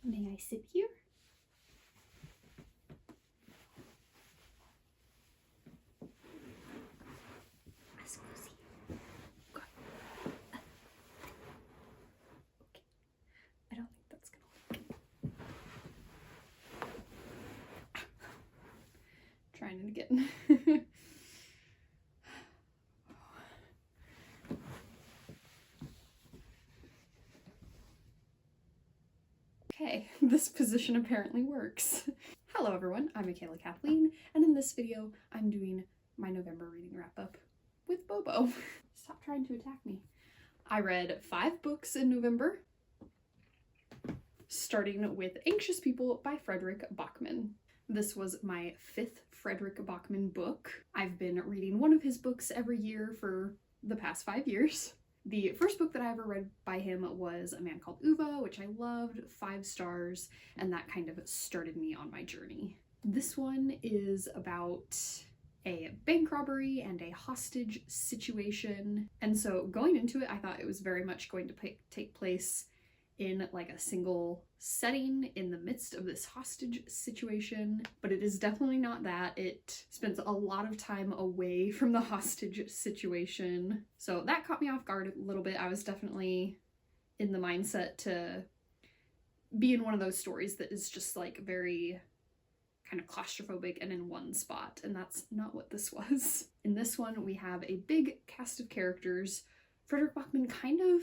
May I sit here? Scusi. Okay. I don't think that's gonna work. Trying it again. Okay, this position apparently works. Hello everyone, I'm Michaela Kathleen, and in this video, I'm doing my November reading wrap-up with Bobo. Stop trying to attack me. I read 5 books in November, starting with Anxious People by Fredrik Backman. This was my 5th Fredrik Backman book. I've been reading one of his books every year for the past 5 years. The first book that I ever read by him was A Man Called Ove, which I loved, 5 stars, and that kind of started me on my journey. This one is about a bank robbery and a hostage situation, and so going into it, I thought it was very much going to take place in like a single setting in the midst of this hostage situation, but it is definitely not that. It spends a lot of time away from the hostage situation, so that caught me off guard a little bit. I was definitely in the mindset to be in one of those stories that is just like very kind of claustrophobic and in one spot, and that's not what this was. In this one, we have a big cast of characters. Fredrik Backman kind of,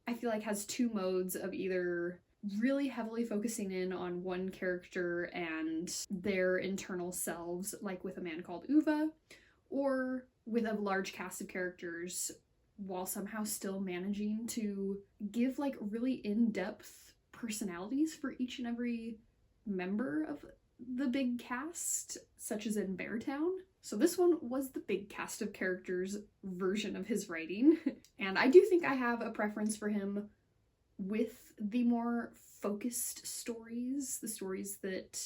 I feel like, has 2 modes of either really heavily focusing in on one character and their internal selves, like with A Man Called Ove, or with a large cast of characters while somehow still managing to give like really in-depth personalities for each and every member of the big cast, such as in Beartown. So this one was the big cast of characters version of his writing, and I do think I have a preference for him with the more focused stories, the stories that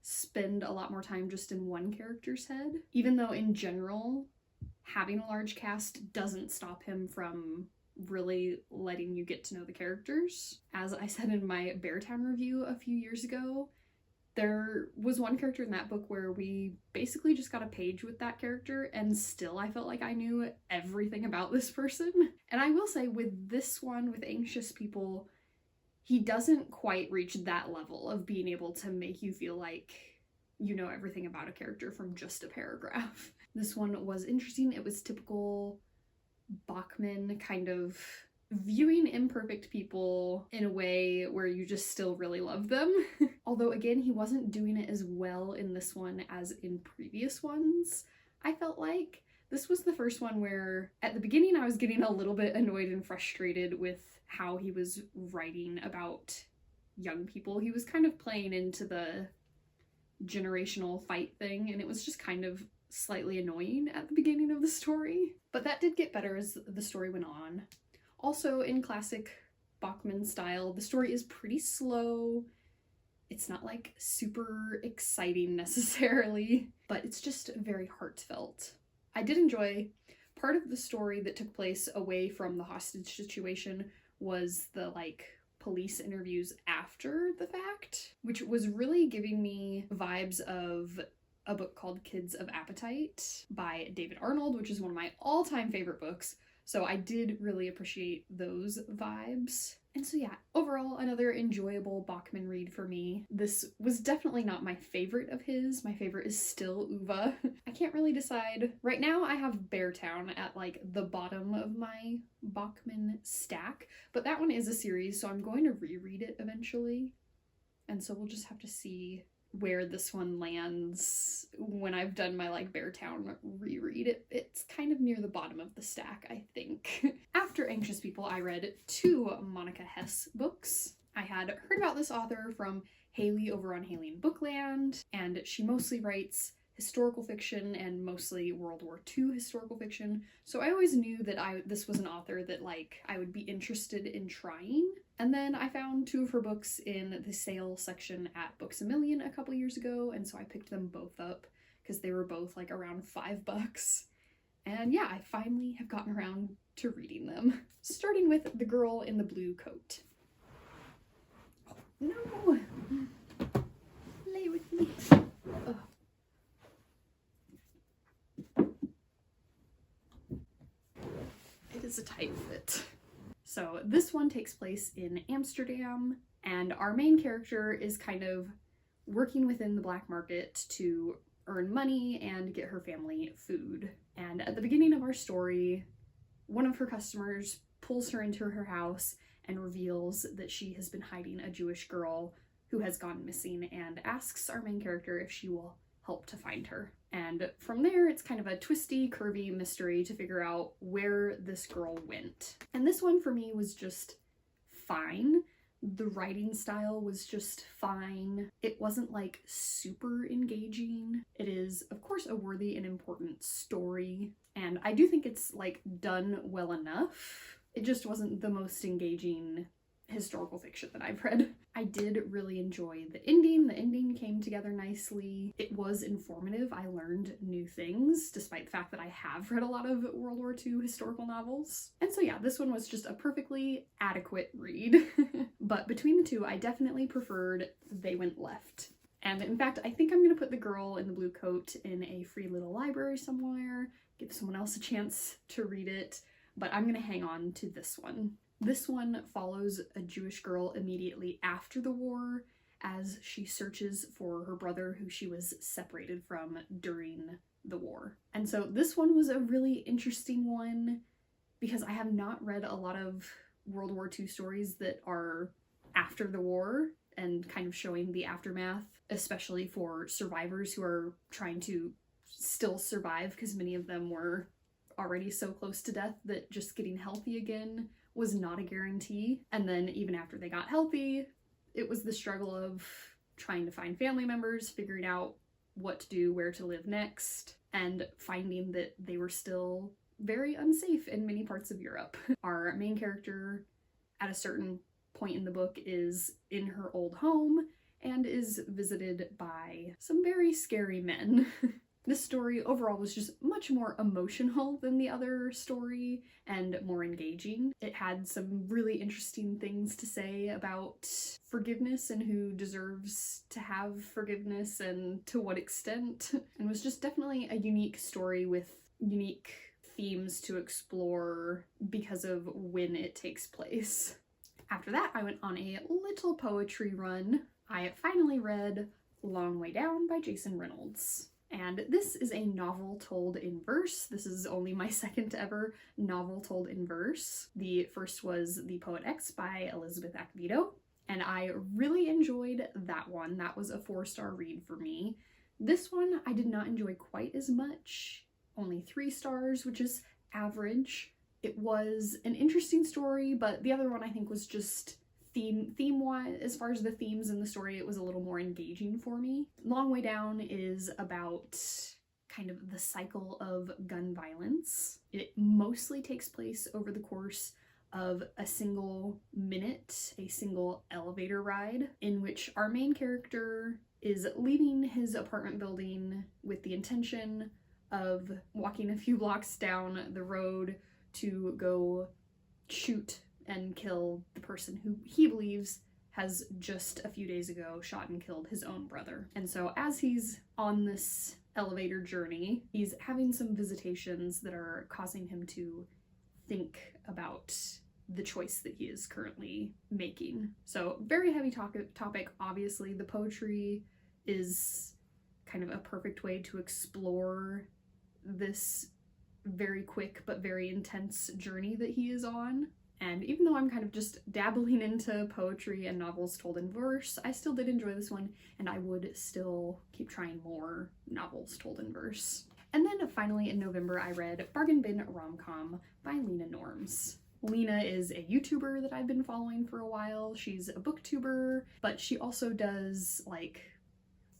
spend a lot more time just in one character's head, even though in general having a large cast doesn't stop him from really letting you get to know the characters. As I said in my Beartown review a few years ago, there was one character in that book where we basically just got a page with that character and still I felt like I knew everything about this person. And I will say with this one, with Anxious People, he doesn't quite reach that level of being able to make you feel like you know everything about a character from just a paragraph. This one was interesting. It was typical Backman kind of viewing imperfect people in a way where you just still really love them. Although again, he wasn't doing it as well in this one as in previous ones. I felt like this was the first one where at the beginning I was getting a little bit annoyed and frustrated with how he was writing about young people. He was kind of playing into the generational fight thing, and it was just kind of slightly annoying at the beginning of the story. But that did get better as the story went on. Also, in classic Backman style, the story is pretty slow. It's not like super exciting necessarily, but it's just very heartfelt. I did enjoy part of the story that took place away from the hostage situation was the like police interviews after the fact, which was really giving me vibes of a book called Kids of Appetite by David Arnold, which is one of my all-time favorite books. So I did really appreciate those vibes. And so yeah, overall another enjoyable Backman read for me. This was definitely not my favorite of his. My favorite is still Ove. I can't really decide. Right now I have Beartown at like the bottom of my Backman stack, but that one is a series, so I'm going to reread it eventually. And so we'll just have to see where this one lands when I've done my like Beartown reread. It's kind of near the bottom of the stack, I think. After Anxious People, I read 2 Monica Hess books. I had heard about this author from Haley over on Haley in Bookland, and she mostly writes historical fiction and mostly World War II historical fiction. So I always knew that this was an author that like I would be interested in trying. And then I found 2 of her books in the sale section at Books A Million a couple years ago, and so I picked them both up because they were both like around $5. And yeah, I finally have gotten around to reading them. Starting with The Girl in the Blue Coat. No! Lay with me. Ugh. It is a tight fit. So this one takes place in Amsterdam, and our main character is kind of working within the black market to earn money and get her family food. And at the beginning of our story, one of her customers pulls her into her house and reveals that she has been hiding a Jewish girl who has gone missing, and asks our main character if she will help to find her. And from there, it's kind of a twisty, curvy mystery to figure out where this girl went. And this one for me was just fine. The writing style was just fine. It wasn't like super engaging. It is, of course, a worthy and important story, and I do think it's like done well enough. It just wasn't the most engaging historical fiction that I've read. I did really enjoy the ending. The ending came together nicely. It was informative. I learned new things, despite the fact that I have read a lot of World War II historical novels. And so yeah, this one was just a perfectly adequate read. But between the two, I definitely preferred They Went Left. And in fact, I think I'm gonna put The Girl in the Blue Coat in a free little library somewhere, give someone else a chance to read it, but I'm gonna hang on to this one. This one follows a Jewish girl immediately after the war as she searches for her brother who she was separated from during the war. And so this one was a really interesting one because I have not read a lot of World War II stories that are after the war and kind of showing the aftermath, especially for survivors who are trying to still survive, because many of them were already so close to death that just getting healthy again was not a guarantee. And then even after they got healthy, it was the struggle of trying to find family members, figuring out what to do, where to live next, and finding that they were still very unsafe in many parts of Europe. Our main character, at a certain point in the book, is in her old home and is visited by some very scary men. This story overall was just much more emotional than the other story and more engaging. It had some really interesting things to say about forgiveness and who deserves to have forgiveness and to what extent, and was just definitely a unique story with unique themes to explore because of when it takes place. After that, I went on a little poetry run. I finally read Long Way Down by Jason Reynolds. And this is a novel told in verse. This is only my second ever novel told in verse. The first was The Poet X by Elizabeth Acevedo, and I really enjoyed that one. That was a 4-star read for me. This one I did not enjoy quite as much, only 3 stars, which is average. It was an interesting story, but the other one I think was just theme-wise, as far as the themes in the story, it was a little more engaging for me. Long Way Down is about kind of the cycle of gun violence. It mostly takes place over the course of a single minute, a single elevator ride, in which our main character is leaving his apartment building with the intention of walking a few blocks down the road to go shoot and kill the person who he believes has just a few days ago shot and killed his own brother. And so as he's on this elevator journey, he's having some visitations that are causing him to think about the choice that he is currently making. So very heavy topic, obviously. The poetry is kind of a perfect way to explore this very quick but very intense journey that he is on. And even though I'm kind of just dabbling into poetry and novels told in verse, I still did enjoy this one, and I would still keep trying more novels told in verse. And then finally in November, I read Bargain Bin Rom-Com by Lena Norms. Lena is a YouTuber that I've been following for a while. She's a booktuber, but she also does like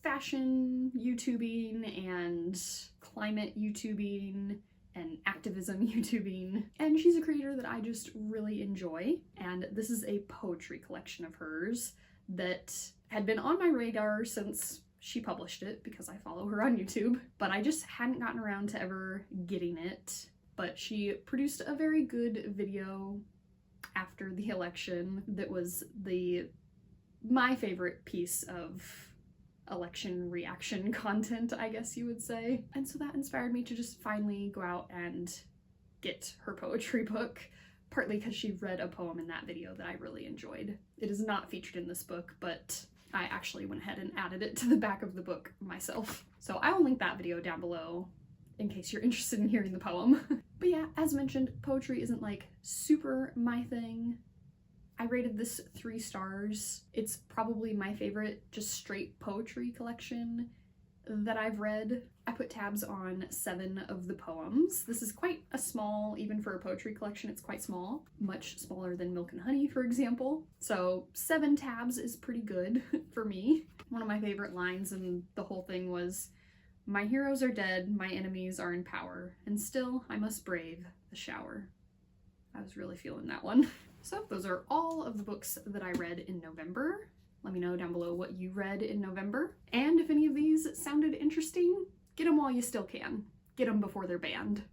fashion YouTubing and climate YouTubing and activism YouTubing, and she's a creator that I just really enjoy. And this is a poetry collection of hers that had been on my radar since she published it because I follow her on YouTube, but I just hadn't gotten around to ever getting it. But she produced a very good video after the election that was the my favorite piece of election reaction content, I guess you would say. And so that inspired me to just finally go out and get her poetry book, partly because she read a poem in that video that I really enjoyed. It is not featured in this book, but I actually went ahead and added it to the back of the book myself. So I will link that video down below in case you're interested in hearing the poem. But yeah, as mentioned, poetry isn't like super my thing. I rated this 3 stars. It's probably my favorite just straight poetry collection that I've read. I put tabs on 7 of the poems. This is quite a small, even for a poetry collection, it's quite small. Much smaller than Milk and Honey, for example. So 7 tabs is pretty good for me. One of my favorite lines in the whole thing was, "My heroes are dead, my enemies are in power, and still I must brave the shower." I was really feeling that one. So those are all of the books that I read in November. Let me know down below what you read in November. And if any of these sounded interesting, get them while you still can. Get them before they're banned.